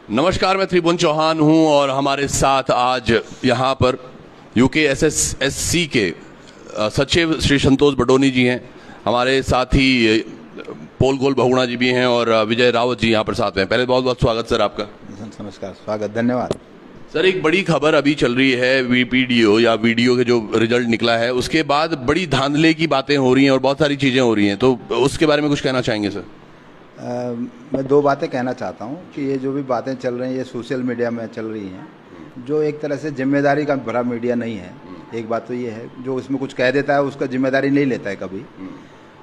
नमस्कार, मैं त्रिभुवन चौहान हूं और हमारे साथ आज यहाँ पर UKSSC के सचिव श्री संतोष बडोनी जी हैं। हमारे साथ ही पोल गोल बहुगुणा जी भी हैं और विजय रावत जी यहाँ पर साथ हैं। पहले बहुत बहुत स्वागत सर आपका। नमस्कार, स्वागत, धन्यवाद। सर, एक बड़ी खबर अभी चल रही है, वीपीडीओ या वीडियो के जो रिजल्ट निकला है उसके बाद बड़ी धांधले की बातें हो रही हैं और बहुत सारी चीज़ें हो रही हैं, तो उसके बारे में कुछ कहना चाहेंगे सर? मैं दो बातें कहना चाहता हूं कि ये जो भी बातें चल रही हैं ये सोशल मीडिया में चल रही हैं, जो एक तरह से जिम्मेदारी का भरा मीडिया नहीं है। एक बात तो ये है, जो उसमें कुछ कह देता है उसका जिम्मेदारी नहीं लेता है कभी।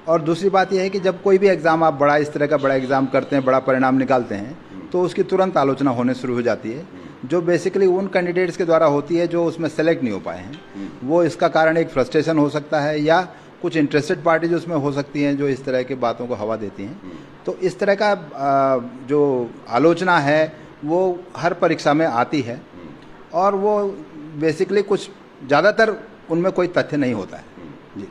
और दूसरी बात यह है कि जब कोई भी एग्ज़ाम आप बड़ा इस तरह का बड़ा एग्ज़ाम करते हैं, बड़ा परिणाम निकालते हैं, तो उसकी तुरंत आलोचना होने शुरू हो जाती है, जो बेसिकली उन कैंडिडेट्स के द्वारा होती है जो उसमें सेलेक्ट नहीं हो पाए हैं। वो इसका कारण एक फ्रस्ट्रेशन हो सकता है या कुछ इंटरेस्टेड पार्टी जो उसमें हो सकती हैं जो इस तरह की बातों को हवा देती हैं। तो इस तरह का जो आलोचना है वो हर परीक्षा में आती है और वो बेसिकली कुछ ज़्यादातर उनमें कोई तथ्य नहीं होता है। जी,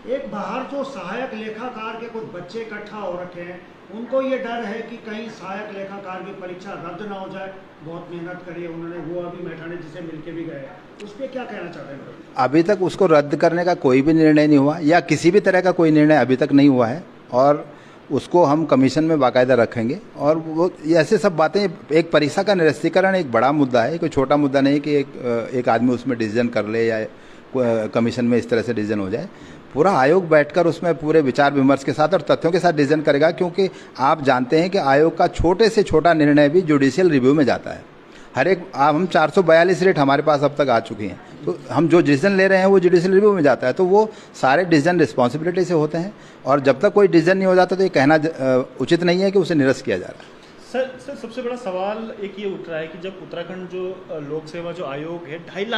एक बाहर जो सहायक लेखाकार के कुछ बच्चे इकट्ठा हो रखे हैं, उनको ये डर है कि कहीं सहायक लेखाकार की परीक्षा रद्द ना हो जाए। बहुत मेहनत करी है उन्होंने, वो अभी मैठाणी जी से मिलके भी गए, उस पर क्या कहना चाहते हैं? अभी तक उसको रद्द करने का कोई भी निर्णय नहीं हुआ या किसी भी तरह का कोई निर्णय अभी तक नहीं हुआ है और उसको हम कमीशन में बाकायदा रखेंगे। और वो ऐसे सब बातें, एक परीक्षा का निरस्तीकरण एक बड़ा मुद्दा है, कोई छोटा मुद्दा नहीं कि एक आदमी उसमें डिसीजन कर ले या कमीशन में इस तरह से डिसीजन हो जाए। पूरा आयोग बैठकर उसमें पूरे विचार विमर्श के साथ और तथ्यों के साथ डिसीजन करेगा, क्योंकि आप जानते हैं कि आयोग का छोटे से छोटा निर्णय भी जुडिशियल रिव्यू में जाता है। हर एक हम 442 रेट हमारे पास अब तक आ चुकी हैं, तो हम जो डिसीजन ले रहे हैं वो जुडिशियल रिव्यू में जाता है, तो वो सारे डिसीजन रिस्पॉन्सिबिलिटी से होते हैं और जब तक कोई डिसीजन नहीं हो जाता तो ये कहना उचित नहीं है कि उसे निरस्त किया जा रहा है। सर सबसे बड़ा सवाल एक ये उठ रहा है कि जब उत्तराखंड जो लोक सेवा जो आयोग है 2.5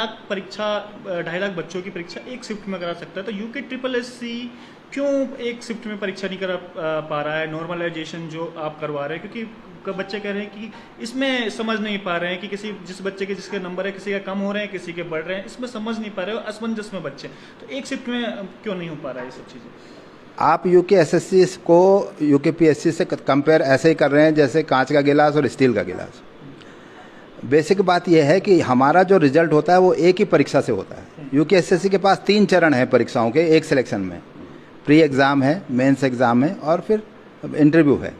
लाख बच्चों की परीक्षा एक शिफ्ट में करा सकता है, तो UKSSC क्यों एक शिफ्ट में परीक्षा नहीं करा पा रहा है? नॉर्मलाइजेशन जो आप करवा रहे हैं, क्योंकि बच्चे कह रहे हैं कि इसमें समझ नहीं पा रहे हैं कि जिस बच्चे के जिसके नंबर है किसी का कम हो रहे हैं किसी के बढ़ रहे हैं, इसमें समझ नहीं पा रहे हो, असमंजस में बच्चे, तो एक शिफ्ट में क्यों नहीं हो पा रहा है ये सब चीज़ें? आप UKSSC को UKPSC से कंपेयर ऐसे ही कर रहे हैं जैसे कांच का गिलास और स्टील का गिलास। बेसिक बात यह है कि हमारा जो रिजल्ट होता है वो एक ही परीक्षा से होता है। UKSSC के पास 3 चरण हैं परीक्षाओं के एक सिलेक्शन में। प्री एग्ज़ाम है, मेंस एग्ज़ाम है और फिर इंटरव्यू है।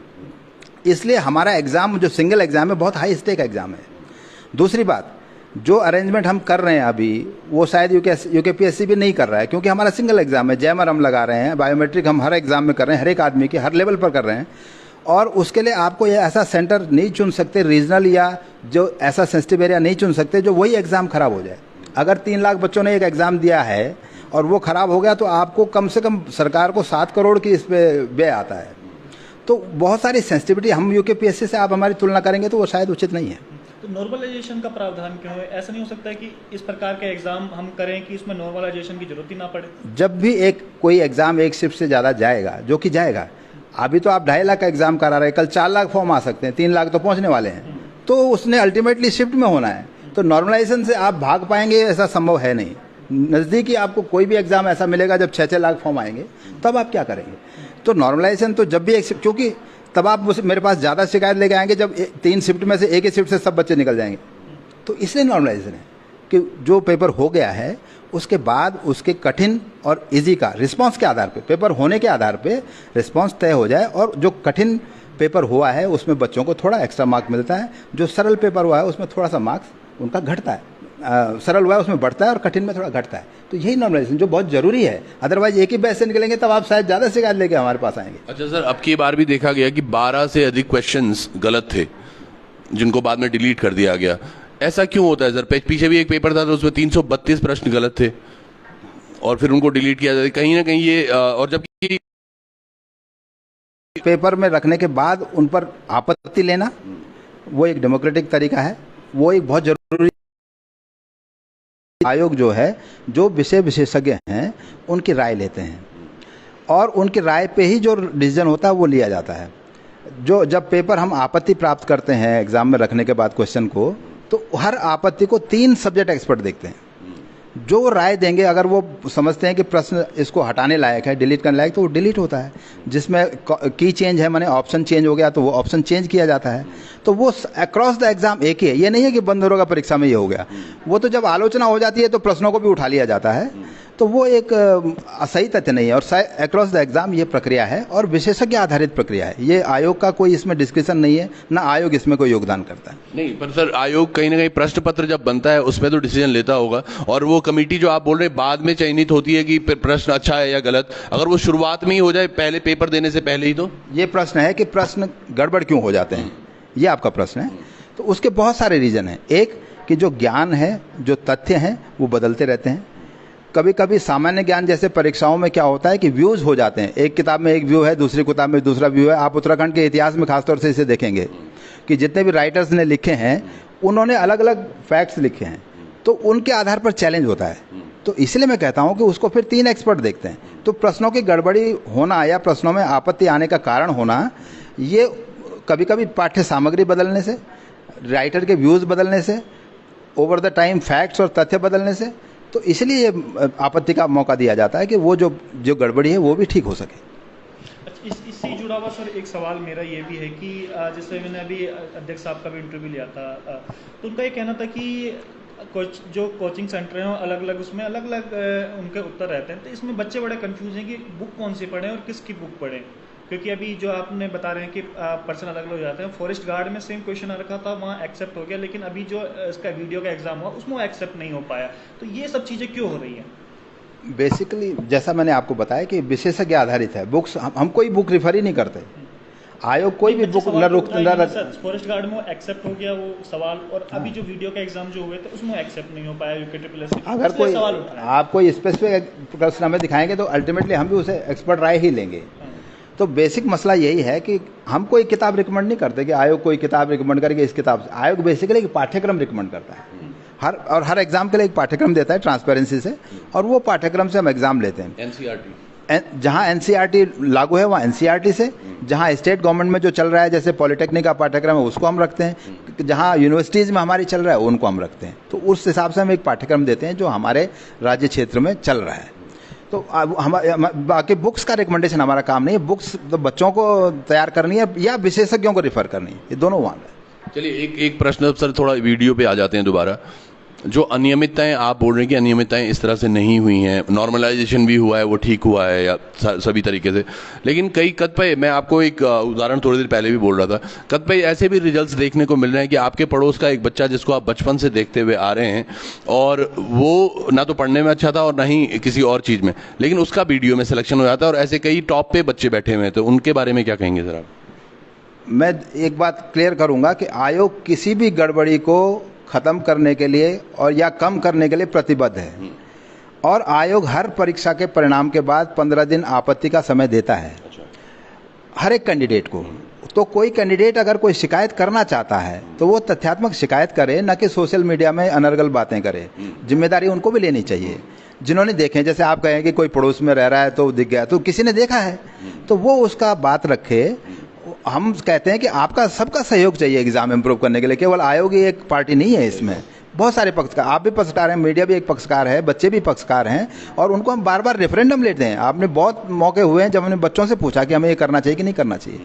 इसलिए हमारा एग्ज़ाम जो सिंगल एग्ज़ाम है बहुत हाई स्टेक एग्ज़ाम है। दूसरी बात, जो अरेंजमेंट हम कर रहे हैं अभी वो शायद UKPSC भी नहीं कर रहा है, क्योंकि हमारा सिंगल एग्ज़ाम है। जैमर हम लगा रहे हैं, बायोमेट्रिक हम हर एग्ज़ाम में कर रहे हैं, हर एक आदमी के हर लेवल पर कर रहे हैं। और उसके लिए आपको ये ऐसा सेंटर नहीं चुन सकते रीजनल या जो ऐसा सेंसिटिव एरिया नहीं चुन सकते जो वही एग्ज़ाम ख़राब हो जाए। अगर 3 लाख बच्चों ने एक एग्ज़ाम दिया है और वो ख़राब हो गया तो आपको कम से कम सरकार को 7 करोड़ की इस पर व्यय आता है। तो बहुत सारी सेंसिटिविटी, हम UKPSC से आप हमारी तुलना करेंगे तो वो शायद उचित नहीं है। तो नॉर्मलाइजेशन का प्रावधान क्यों है? ऐसा नहीं हो सकता है कि इस प्रकार के एग्जाम हम करें कि उसमें नॉर्मलाइजेशन की जरूरत ही ना पड़े? जब भी कोई एग्ज़ाम एक शिफ्ट से ज़्यादा जाएगा, जो कि जाएगा, अभी तो आप 2.5 लाख का एग्ज़ाम करा रहे हैं, कल 4 लाख फॉर्म आ सकते हैं, 3 लाख तो पहुंचने वाले हैं, तो उसने अल्टीमेटली शिफ्ट में होना है। तो नॉर्मलाइजेशन से आप भाग पाएंगे ऐसा संभव है नहीं। नज़दीक ही आपको कोई भी एग्ज़ाम ऐसा मिलेगा जब 6-6 लाख फॉर्म आएंगे, तब आप क्या करेंगे? तो नॉर्मलाइजेशन तो जब भी एक शिफ्ट, क्योंकि तब आप मेरे पास ज़्यादा शिकायत लेके आएंगे जब 3 शिफ्ट में से एक ही शिफ्ट से सब बच्चे निकल जाएंगे। तो इसलिए नॉर्मलाइजेशन है कि जो पेपर हो गया है उसके बाद उसके कठिन और इजी का रिस्पांस के आधार पे, पेपर होने के आधार पे रिस्पांस तय हो जाए और जो कठिन पेपर हुआ है उसमें बच्चों को थोड़ा एक्स्ट्रा मार्क मिलता है, जो सरल पेपर हुआ है उसमें थोड़ा सा मार्क्स उनका घटता है, सरल हुआ है उसमें बढ़ता है और कठिन में थोड़ा घटता है। तो यही नॉर्मलाइजेशन जो बहुत ज़रूरी है, अदरवाइज एक ही बैच से निकलेंगे तब आप शायद ज़्यादा शिकायत लेके हमारे पास आएंगे। अच्छा सर, अब की बार भी देखा गया कि 12 से अधिक क्वेश्चंस गलत थे जिनको बाद में डिलीट कर दिया गया। ऐसा क्यों होता है सर? पीछे भी एक पेपर था तो उसमें 332 प्रश्न गलत थे और फिर उनको डिलीट किया जाता, कहीं ना कहीं ये और जबकि पेपर में रखने के बाद उन पर आपत्ति लेना वो एक डेमोक्रेटिक तरीका है, वो एक बहुत जरूरी। आयोग जो है, जो विषय विशेषज्ञ हैं उनकी राय लेते हैं और उनकी राय पे ही जो डिसीजन होता है वो लिया जाता है। जो जब पेपर हम आपत्ति प्राप्त करते हैं एग्जाम में रखने के बाद क्वेश्चन को, तो हर आपत्ति को 3 सब्जेक्ट एक्सपर्ट देखते हैं। जो राय देंगे, अगर वो समझते हैं कि प्रश्न इसको हटाने लायक है, डिलीट करने लायक, तो वो डिलीट होता है। जिसमें की चेंज है, माने ऑप्शन चेंज हो गया तो वो ऑप्शन चेंज किया जाता है। तो वो अक्रॉस द एग्जाम एक ही है, ये नहीं है कि बंद होगा परीक्षा में ये हो गया। वो तो जब आलोचना हो जाती है तो प्रश्नों को भी उठा लिया जाता है, तो वो एक सही तथ्य नहीं है। और अक्रॉस द एग्जाम ये प्रक्रिया है और विशेषज्ञ आधारित प्रक्रिया है। ये आयोग का कोई इसमें डिस्कशन नहीं है, ना आयोग इसमें कोई योगदान करता है। नहीं, पर सर आयोग कहीं ना कहीं प्रश्न पत्र जब बनता है उसमें तो डिसीजन लेता होगा, और वो कमेटी जो आप बोल रहे हैं बाद में चयनित होती है कि प्रश्न अच्छा है या गलत। अगर वो शुरुआत में ही हो जाए, पहले पेपर देने से पहले ही, तो ये प्रश्न है कि प्रश्न गड़बड़ क्यों हो जाते हैं, ये आपका प्रश्न है। तो उसके बहुत सारे रीजन हैं। एक कि जो ज्ञान है, जो तथ्य हैं, वो बदलते रहते हैं। कभी कभी सामान्य ज्ञान जैसे परीक्षाओं में क्या होता है कि व्यूज हो जाते हैं, एक किताब में एक व्यू है, दूसरी किताब में दूसरा व्यू है। आप उत्तराखंड के इतिहास में खासतौर से इसे देखेंगे कि जितने भी राइटर्स ने लिखे हैं उन्होंने अलग अलग फैक्ट्स लिखे हैं, तो उनके आधार पर चैलेंज होता है। तो इसलिए मैं कहता हूं कि उसको फिर 3 एक्सपर्ट देखते हैं। तो प्रश्नों की गड़बड़ी होना या प्रश्नों में आपत्ति आने का कारण होना, ये कभी कभी पाठ्य सामग्री बदलने से, राइटर के व्यूज़ बदलने से, ओवर द टाइम फैक्ट्स और तथ्य बदलने से, तो इसलिए ये आपत्ति का मौका दिया जाता है कि वो जो गड़बड़ी है वो भी ठीक हो सके। इससे जुड़ा हुआ सर एक सवाल मेरा ये भी है कि जैसे मैंने अभी अध्यक्ष साहब का भी इंटरव्यू लिया था, तो उनका ये कहना था कि जो कोचिंग सेंटर हैं अलग अलग, उसमें अलग अलग उनके उत्तर रहते हैं। तो इसमें बच्चे बड़े कंफ्यूज हैं कि बुक कौन सी पढ़ें और किसकी बुक पढ़ें, क्योंकि अभी जो आपने बता रहे हैं कि पर्सन अलग अलग हो जाते हैं। फॉरेस्ट गार्ड में सेम क्वेश्चन आ रखा था, वहाँ एक्सेप्ट हो गया, लेकिन अभी जो इसका वीडियो का एग्जाम हुआ उसमें वो एक्सेप्ट नहीं हो पाया। तो ये सब चीज़ें क्यों हो रही हैं? बेसिकली जैसा मैंने आपको बताया कि विशेषज्ञ आधारित है बुक्स, हम कोई बुक रिफर ही नहीं करते। आयोग कोई भी बुक फॉरेस्ट गार्ड में एक्सेप्ट हो गया वो सवाल, और अभी जो वीडियो का एग्जाम जो हुए थे उसमें एक्सेप्ट नहीं हो पाया यूके। अगर कोई आप कोई स्पेसिफिक प्रश्न हमें दिखाएंगे तो अल्टीमेटली हम भी उसे एक्सपर्ट राय ही लेंगे। तो बेसिक मसला यही है कि हम कोई किताब रिकमेंड नहीं करते कि आयोग कोई किताब रिकमेंड करके इस किताब से। आयोग बेसिकली एक पाठ्यक्रम रिकमेंड करता है, हर एग्जाम के लिए एक पाठ्यक्रम देता है ट्रांसपेरेंसी से, और वो पाठ्यक्रम से हम एग्जाम लेते हैं। एनसीईआरटी, जहाँ एनसीईआरटी लागू है वहाँ एनसीईआरटी से, जहाँ स्टेट गवर्नमेंट में जो चल रहा है जैसे पॉलिटेक्निक का पाठ्यक्रम है उसको हम रखते हैं, जहाँ यूनिवर्सिटीज़ में हमारी चल रहा है उनको हम रखते हैं। तो उस हिसाब से हम एक पाठ्यक्रम देते हैं जो हमारे राज्य क्षेत्र में चल रहा है। तो बाकी बुक्स का रिकमेंडेशन हमारा काम नहीं है। बुक्स तो बच्चों को तैयार करनी है या विशेषज्ञों को रिफर करनी है, ये दोनों वहाँ है। चलिए एक प्रश्न सर, थोड़ा वीडियो पे आ जाते हैं दोबारा। जो अनियमितताएं आप बोल रहे हैं कि अनियमितताएं इस तरह से नहीं हुई हैं, नॉर्मलाइजेशन भी हुआ है, वो ठीक हुआ है या सभी तरीके से, लेकिन कई कतिपय, मैं आपको एक उदाहरण थोड़ी देर पहले भी बोल रहा था, कतिपय ऐसे भी रिजल्ट्स देखने को मिल रहे हैं कि आपके पड़ोस का एक बच्चा जिसको आप बचपन से देखते हुए आ रहे हैं, और वो ना तो पढ़ने में अच्छा था और ना ही किसी और चीज़ में, लेकिन उसका वीडियो में सिलेक्शन हो जाता है, और ऐसे कई टॉप पे बच्चे बैठे हुए हैं। तो उनके बारे में क्या कहेंगे सर आप? मैं एक बात क्लियर करूंगा कि आयोग किसी भी गड़बड़ी को ख़त्म करने के लिए और या कम करने के लिए प्रतिबद्ध है, और आयोग हर परीक्षा के परिणाम के बाद 15 दिन आपत्ति का समय देता है हर एक कैंडिडेट को। तो कोई कैंडिडेट अगर कोई शिकायत करना चाहता है तो वो तथ्यात्मक शिकायत करे, न कि सोशल मीडिया में अनर्गल बातें करे। जिम्मेदारी उनको भी लेनी चाहिए जिन्होंने देखे। जैसे आप कहें कि कोई पड़ोस में रह रहा है तो दिख गया, तो किसी ने देखा है तो वो उसका बात रखे। हम कहते हैं कि आपका सबका सहयोग चाहिए एग्जाम इम्प्रूव करने के लिए, केवल आयोग ही एक पार्टी नहीं है, इसमें बहुत सारे पक्षकार, आप भी पक्षकार हैं, मीडिया भी एक पक्षकार है, बच्चे भी पक्षकार हैं, और उनको हम बार बार रेफरेंडम लेते हैं। आपने बहुत मौके हुए हैं जब हमने बच्चों से पूछा कि हमें ये करना चाहिए कि नहीं करना चाहिए।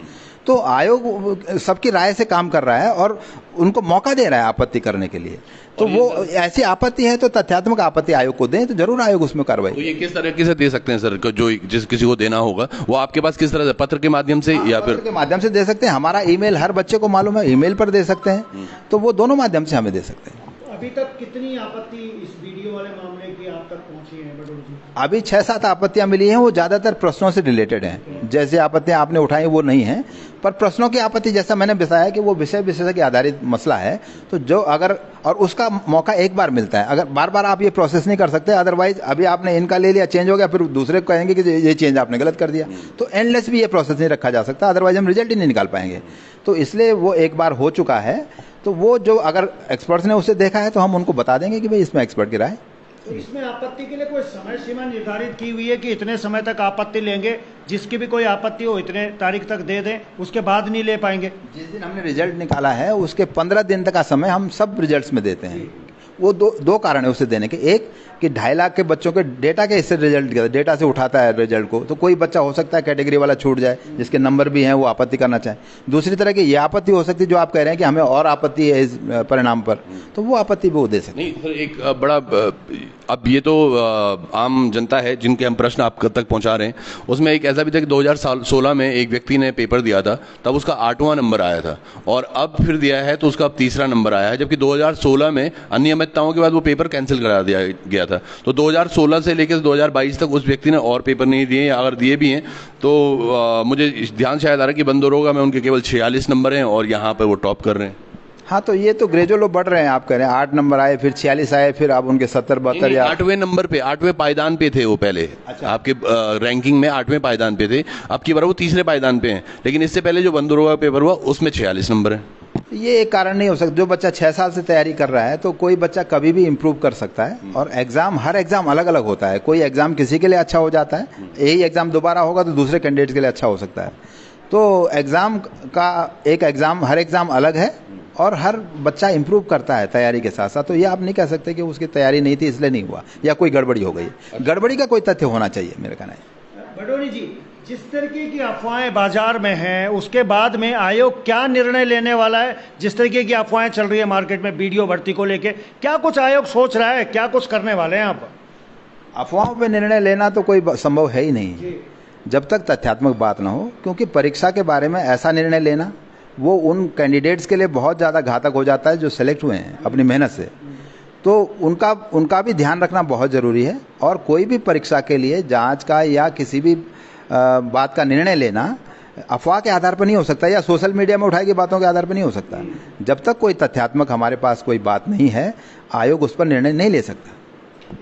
तो आयोग सबकी राय से काम कर रहा है और उनको मौका दे रहा है आपत्ति करने के लिए। तो वो ऐसी आपत्ति है तो तथ्यात्मक आपत्ति आयोग को दें, तो जरूर आयोग उसमें कार्रवाई। तो ये किस तरीके से दे सकते हैं सर, जो जिस किसी को देना होगा वो आपके पास किस तरह से, पत्र के माध्यम से या फिर? पत्र के माध्यम से दे सकते हैं। हमारा ईमेल हर बच्चे को मालूम है, ईमेल पर दे सकते हैं। तो वो दोनों माध्यम से हमें दे सकते हैं। अभी तक कितनी आपत्ति इस वीडियो वाले मामले की आप तक पहुंची है बडोल जी? अभी 6-7 आपत्तियां मिली हैं, वो ज़्यादातर प्रश्नों से रिलेटेड हैं। जैसे आपत्तियां आपने उठाई वो नहीं है, पर प्रश्नों की आपत्ति जैसा मैंने बताया कि वो विषय विशेषज्ञ आधारित मसला है। तो जो अगर, और उसका मौका एक बार मिलता है, अगर बार बार आप ये प्रोसेस नहीं कर सकते, अदरवाइज अभी आपने इनका ले लिया, चेंज हो गया, फिर दूसरे को कहेंगे कि ये चेंज आपने गलत कर दिया। तो एंडलेस भी ये प्रोसेस नहीं रखा जा सकता, अदरवाइज हम रिजल्ट ही नहीं निकाल पाएंगे। तो इसलिए वो एक बार हो चुका है, तो वो जो अगर एक्सपर्ट्स ने उसे देखा है तो हम उनको बता देंगे कि भाई इसमें एक्सपर्ट की राय। तो इसमें आपत्ति के लिए कोई समय सीमा निर्धारित की हुई है कि इतने समय तक आपत्ति लेंगे, जिसकी भी कोई आपत्ति हो इतने तारीख तक दे दें, उसके बाद नहीं ले पाएंगे? जिस दिन हमने रिजल्ट निकाला है उसके 15 दिन तक का समय हम सब रिजल्ट्स में देते हैं। वो दो कारण है उसे देने के। एक कि 2.5 लाख के बच्चों के डेटा के इससे रिजल्ट किया, डेटा से उठाता है रिजल्ट को, तो कोई बच्चा हो सकता है कैटेगरी वाला छूट जाए जिसके नंबर भी हैं, वो आपत्ति करना चाहे। दूसरी तरह की ये आपत्ति हो सकती है जो आप कह रहे हैं कि हमें और आपत्ति है इस परिणाम पर, तो वो आपत्ति भी वो दे सकते हैं। नहीं सर, एक बड़ा अब ये तो आम जनता है जिनके हम प्रश्न आप तक पहुंचा रहे हैं, उसमें एक ऐसा भी था कि 2016 में एक व्यक्ति ने पेपर दिया था, तब उसका 8वां नंबर आया था, और अब फिर दिया है तो उसका अब 3रा नंबर आया है, जबकि 2016 में अनियमितताओं के बाद वो पेपर कैंसिल करा दिया गया था। तो 2016 से लेकर 2022 तक उस व्यक्ति ने और पेपर नहीं दिए, अगर दिए भी हैं तो मुझे ध्यान शायद आ रहा है कि बंदरोगा में उनके केवल 46 नंबर हैं और यहाँ पर वो टॉप कर रहे हैं। हाँ, तो ये तो ग्रेजुअल बढ़ रहे हैं, आप कह रहे हैं 8 नंबर आए, फिर 46 आए, फिर आप उनके 70-72 या 8वें नंबर पे, 8वें पायदान पे थे वो पहले। अच्छा। आपके रैंकिंग में 8वें पायदान पे थे, अब की बार वो 3रे पायदान पे हैं, लेकिन इससे पहले जो बंदरोगा पेपर हुआ उसमें 46 नंबर है। ये एक कारण नहीं हो सकता। जो बच्चा 6 साल से तैयारी कर रहा है तो कोई बच्चा कभी भी इम्प्रूव कर सकता है, और एग्जाम, हर एग्जाम अलग अलग होता है। कोई एग्जाम किसी के लिए अच्छा हो जाता है, यही एग्जाम दोबारा होगा तो दूसरे कैंडिडेट के लिए अच्छा हो सकता है। तो एग्जाम का एक एग्जाम, हर एग्जाम अलग है, और हर बच्चा इम्प्रूव करता है तैयारी के साथ साथ। तो ये आप नहीं कह सकते कि उसकी तैयारी नहीं थी इसलिए नहीं हुआ, या कोई गड़बड़ी हो गई। गड़बड़ी का कोई तथ्य होना चाहिए, मेरे कहना है। बडोनी जी, जिस तरीके की अफवाहें बाजार में हैं, उसके बाद में आयोग क्या निर्णय लेने वाला है? जिस तरीके की अफवाहें चल रही है मार्केट में बीडीओ भर्ती को लेके, क्या कुछ आयोग सोच रहा है, क्या कुछ करने वाले हैं आप? अफवाहों पे निर्णय लेना तो कोई संभव है ही नहीं जब तक तथ्यात्मक बात ना हो, क्योंकि परीक्षा के बारे में ऐसा निर्णय लेना वो उन कैंडिडेट्स के लिए बहुत ज़्यादा घातक हो जाता है जो सेलेक्ट हुए हैं अपनी मेहनत से। तो उनका भी ध्यान रखना बहुत ज़रूरी है, और कोई भी परीक्षा के लिए जांच का या किसी भी बात का निर्णय लेना अफवाह के आधार पर नहीं हो सकता, या सोशल मीडिया में उठाई गई बातों के आधार पर नहीं हो सकता। जब तक कोई तथ्यात्मक हमारे पास कोई बात नहीं है, आयोग उस पर निर्णय नहीं ले सकता।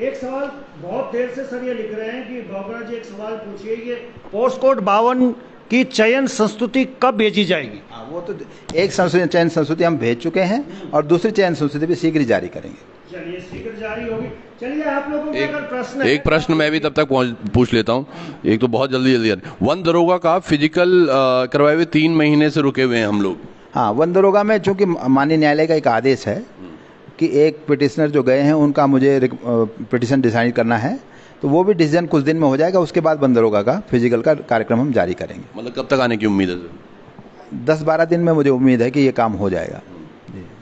एक सवाल बहुत देर से सर ये लिख रहे हैं कि बोगरा जी एक सवाल पूछिए, ये पोस्ट कोड 52 की चयन संस्तुति कब भेजी जाएगी? हाँ, वो तो एक चयन संस्तुति हम भेज चुके हैं, और दूसरी चयन संस्तुति भी शीघ्र जारी करेंगे। चलिए, शीघ्र जारी होगी। चलिए, आप लोगों के अगर प्रश्न एक प्रश्न मैं भी तब तक पूछ लेता हूँ, एक तो बहुत जल्दी वन दरोगा का फिजिकल करवाए हुए 3 महीने से रुके हुए हैं हम लोग। हाँ, वन दरोगा में चूंकि माननीय न्यायालय का एक आदेश है कि एक पिटिशनर जो गए हैं उनका मुझे पिटिशन डिसाइड करना है, तो वो भी डिसीजन कुछ दिन में हो जाएगा। उसके बाद वन दरोगा का फिजिकल का कार्यक्रम हम जारी करेंगे। मतलब कब तक आने की उम्मीद है सर? 10-12 दिन में मुझे उम्मीद है कि ये काम हो जाएगा।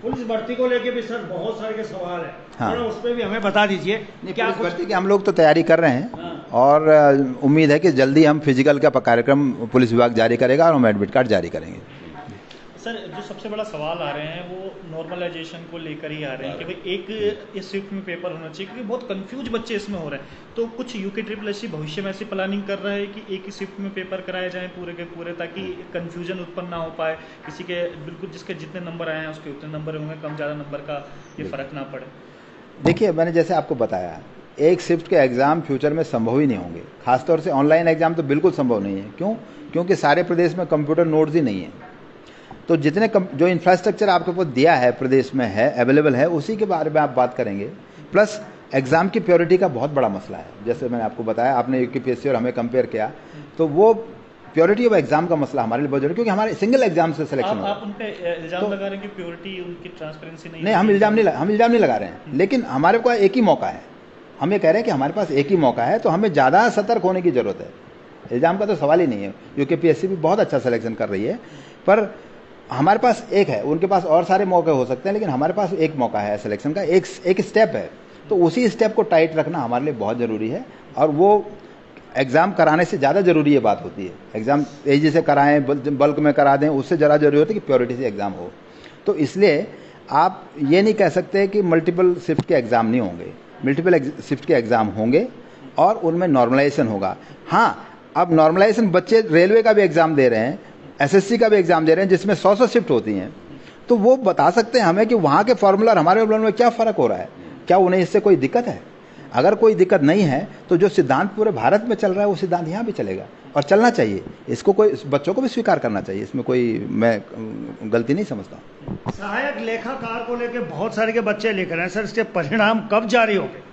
पुलिस भर्ती को लेके भी सर बहुत सारे के सवाल है, हाँ। उस पर भी हमें बता दीजिए क्या पुलिस भर्ती की हम लोग तो तैयारी कर रहे हैं, और उम्मीद है कि जल्दी हम फिजिकल का कार्यक्रम पुलिस विभाग जारी करेगा और हम एडमिट कार्ड जारी करेंगे। सर, जो सबसे बड़ा सवाल आ रहे हैं वो नॉर्मलाइजेशन को लेकर ही आ रहे हैं कि भाई एक इस शिफ्ट में पेपर होना चाहिए, क्योंकि बहुत कंफ्यूज बच्चे इसमें हो रहे हैं। तो कुछ यूके ट्रिपल भविष्य में ऐसी प्लानिंग कर रहा है कि एक ही शिफ्ट में पेपर कराए जाएं पूरे के पूरे, ताकि कंफ्यूजन उत्पन्न ना हो पाए, किसी के बिल्कुल जिसके जितने नंबर आए हैं उसके उतने नंबर होंगे, कम ज़्यादा नंबर का ये फर्क ना पड़े। देखिए, मैंने जैसे आपको बताया, एक शिफ्ट के एग्ज़ाम फ्यूचर में संभव ही नहीं होंगे, खासतौर से ऑनलाइन एग्ज़ाम तो बिल्कुल संभव नहीं है। क्यों? क्योंकि सारे प्रदेश में कंप्यूटर नोड्स ही नहीं है। तो जितने जो इंफ्रास्ट्रक्चर आपके पास दिया है प्रदेश में है, अवेलेबल है, उसी के बारे में आप बात करेंगे। प्लस एग्ज़ाम की प्योरिटी का बहुत बड़ा मसला है। जैसे मैंने आपको बताया, आपने यूकेपीएससी और हमें कंपेयर किया, तो वो प्योरिटी ऑफ एग्जाम का मसला हमारे लिए बहुत जरूरी, क्योंकि हमारे सिंगल एग्जाम से सिलेक्शन होगा। आप उन पे इल्जाम लगा रहे हैं कि प्योरिटी उनकी ट्रांसपेरेंसी नहीं। हम इल्जाम नहीं लगा रहे हैं, लेकिन हमारे पास एक ही मौका है। हम ये कह रहे हैं कि हमारे पास एक ही मौका है, तो हमें ज़्यादा सतर्क होने की ज़रूरत है। एग्जाम का तो सवाल ही नहीं है। यूकेपीएससी भी बहुत अच्छा सिलेक्शन कर रही है, पर हमारे पास एक है, उनके पास और सारे मौके हो सकते हैं, लेकिन हमारे पास एक मौका है सिलेक्शन का, एक स्टेप है। तो उसी स्टेप को टाइट रखना हमारे लिए बहुत ज़रूरी है, और वो एग्ज़ाम कराने से ज़्यादा ज़रूरी ये बात होती है। एग्ज़ाम तेज़ी से कराएं, बल्क में करा दें, उससे ज़्यादा ज़रूरी होती है कि प्योरिटी से एग्ज़ाम हो। तो इसलिए आप ये नहीं कह सकते कि मल्टीपल शिफ्ट के एग्ज़ाम नहीं होंगे। मल्टीपल शिफ्ट के एग्ज़ाम होंगे और उनमें नॉर्मलाइजेशन होगा। हाँ, अब नॉर्मलाइजेशन बच्चे रेलवे का भी एग्ज़ाम दे रहे हैं, एसएससी का भी एग्ज़ाम दे रहे हैं, जिसमें 100 शिफ्ट होती हैं, तो वो बता सकते हैं हमें कि वहाँ के फॉर्मूला और हमारे फॉर्मूला में क्या फ़र्क हो रहा है, क्या उन्हें इससे कोई दिक्कत है। अगर कोई दिक्कत नहीं है तो जो सिद्धांत पूरे भारत में चल रहा है वो सिद्धांत यहाँ भी चलेगा, और चलना चाहिए। इसको कोई बच्चों को भी स्वीकार करना चाहिए, इसमें कोई मैं गलती नहीं समझता। सहायक लेखाकार को लेकर बहुत सारे के बच्चे लिख रहे हैं सर, इसके परिणाम कब जारी होंगे?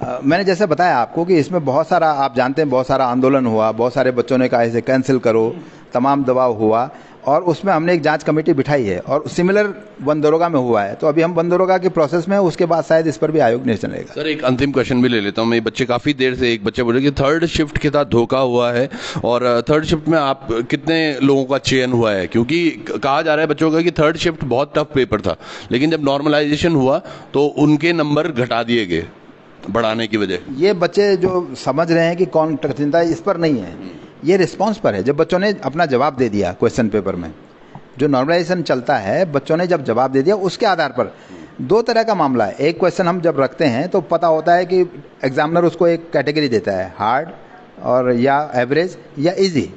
मैंने जैसे बताया आपको कि इसमें बहुत सारा, आप जानते हैं, बहुत सारा आंदोलन हुआ, बहुत सारे बच्चों ने कहा इसे कैंसिल करो, तमाम दबाव हुआ, और उसमें हमने एक जांच कमेटी बिठाई है, और सिमिलर वन दरोगा में हुआ है। तो अभी हम वन दरोगा के प्रोसेस में हैं, उसके बाद शायद इस पर भी आयोग निर्णय लेगा। सर एक अंतिम क्वेश्चन भी ले लेता हूँ मैं। बच्चे काफी देर से, एक बच्चे बोले कि थर्ड शिफ्ट के साथ धोखा हुआ है, और थर्ड शिफ्ट में आप कितने लोगों का चयन हुआ है? क्योंकि कहा जा रहा है बच्चों का कि थर्ड शिफ्ट बहुत टफ पेपर था, लेकिन जब नॉर्मलाइजेशन हुआ तो उनके नंबर घटा दिए गए बढ़ाने की वजह। ये बच्चे जो समझ रहे हैं कि कौन चिंता है, इस पर नहीं है, ये रिस्पॉन्स पर है। जब बच्चों ने अपना जवाब दे दिया क्वेश्चन पेपर में, जो नॉर्मलाइजेशन चलता है, बच्चों ने जब जवाब दे दिया, उसके आधार पर दो तरह का मामला है। एक क्वेश्चन हम जब रखते हैं तो पता होता है कि एग्जामिनर उसको एक कैटेगरी देता है, हार्ड और या एवरेज या इजी।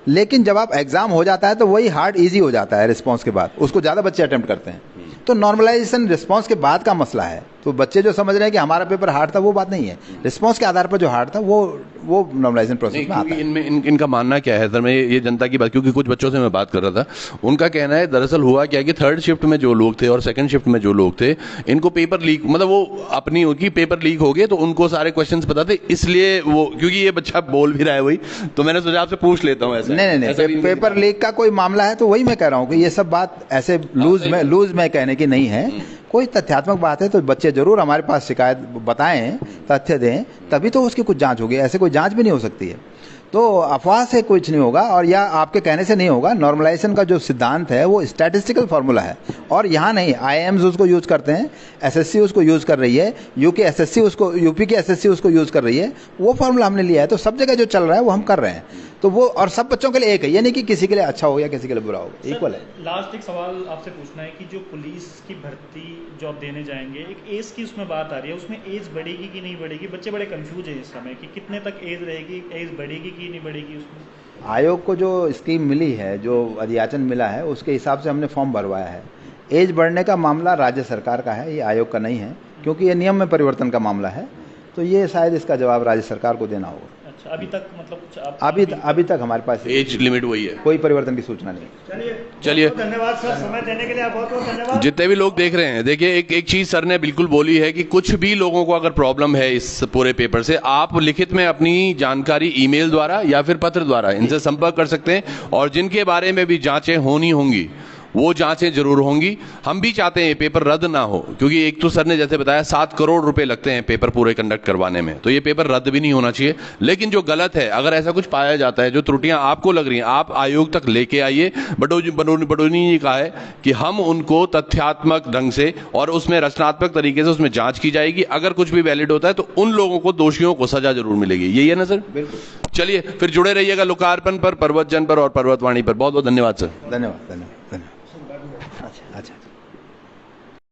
लेकिन जब आप एग्जाम हो जाता है तो वही हार्ड इजी हो जाता है रिस्पांस के बाद, उसको ज़्यादा बच्चे अटेम्प्ट करते हैं। तो नॉर्मलाइजेशन रिस्पांस के बाद का मसला है। तो बच्चे जो समझ रहे हैं कि हमारा पेपर हार्ड था, वो बात नहीं है। रिस्पांस के आधार पर जो हार्ड था वो नॉर्मलाइजेशन प्रोसेस में आता है। इनका मानना क्या है सर? मैं ये जनता की बात, क्योंकि कुछ बच्चों से मैं बात कर रहा था, उनका कहना है दरअसल हुआ क्या कि थर्ड शिफ्ट में जो लोग थे और सेकंड शिफ्ट में जो लोग थे, इनको पेपर लीक, मतलब वो अपनी उनकी पेपर लीक हो गए तो उनको सारे क्वेश्चंस पता थे, इसलिए वो, क्योंकि ये बच्चा बोल भी रहा है वही, तो मैंने सोचा आपसे पूछ लेता हूँ। ऐसा नहीं, पेपर लीक का कोई मामला है तो वही मैं कह रहा हूँ कि ये सब बात ऐसे लूज में कहने की नहीं है। कोई तथ्यात्मक बात है तो बच्चे जरूर हमारे पास शिकायत बताएं, तथ्य दें, तभी तो उसकी कुछ जांच होगी। ऐसे कोई जांच भी नहीं हो सकती है। तो अफवाह से कुछ नहीं होगा, और या आपके कहने से नहीं होगा। नॉर्मलाइजेशन का जो सिद्धांत है वो स्टैटिस्टिकल फार्मूला है, और यहाँ नहीं, आईआईएम्स उसको यूज करते हैं, एसएससी उसको यूज कर रही है, यूपी की एसएससी उसको यूज कर रही है। वो फार्मूला हमने लिया है, तो सब जगह जो चल रहा है वो हम कर रहे हैं। तो वो, और सब बच्चों के लिए एक है, ये नहीं कि किसी के लिए अच्छा हो या किसी के लिए बुरा हो, इक्वल है। लास्ट एक सवाल आपसे पूछना है कि जो पुलिस की भर्ती जो आप देने जाएंगे, एक एज की उसमें बात आ रही है, उसमें एज बढ़ेगी कि नहीं बढ़ेगी? बच्चे बड़े कंफ्यूज हैं इस समय कि कितने तक एज रहेगी, एज बढ़ेगी कि नहीं बढ़ेगी उसमें। आयोग को जो स्कीम मिली है, जो अधियाचन मिला है, उसके हिसाब से हमने फॉर्म भरवाया है। एज बढ़ने का मामला राज्य सरकार का है, ये आयोग का नहीं है, क्योंकि ये नियम में परिवर्तन का मामला है। तो ये शायद इसका जवाब राज्य सरकार को देना होगा। अच्छा, अभी तक मतलब अभी तक हमारे पास एज लिमिट वही है, कोई परिवर्तन की सूचना नहीं। चलिए, धन्यवाद सर, समय देने के लिए बहुत बहुत धन्यवाद। जितने भी लोग देख रहे हैं, देखिए एक चीज सर ने बिल्कुल बोली है कि कुछ भी लोगों को अगर प्रॉब्लम है इस पूरे पेपर से, आप लिखित में अपनी जानकारी ईमेल द्वारा या फिर पत्र द्वारा इनसे संपर्क कर सकते हैं, और जिनके बारे में भी जांचें होनी होंगी वो जांचें जरूर होंगी। हम भी चाहते हैं ये पेपर रद्द ना हो, क्योंकि एक तो सर ने जैसे बताया 7 करोड़ रुपए लगते हैं पेपर पूरे कंडक्ट करवाने में, तो ये पेपर रद्द भी नहीं होना चाहिए। लेकिन जो गलत है, अगर ऐसा कुछ पाया जाता है, जो त्रुटियां आपको लग रही हैं, आप आयोग तक लेके आइए। बडोनी जी कहा है कि हम उनको तथ्यात्मक ढंग से और उसमें रचनात्मक तरीके से उसमें जांच की जाएगी। अगर कुछ भी वैलिड होता है तो उन लोगों को, दोषियों को सजा जरूर मिलेगी। यही है ना सर? बिल्कुल। चलिए फिर जुड़े रहिएगा लोकार्पण पर, पर्वत जन पर और पर्वतवाणी पर। बहुत बहुत धन्यवाद सर। धन्यवाद।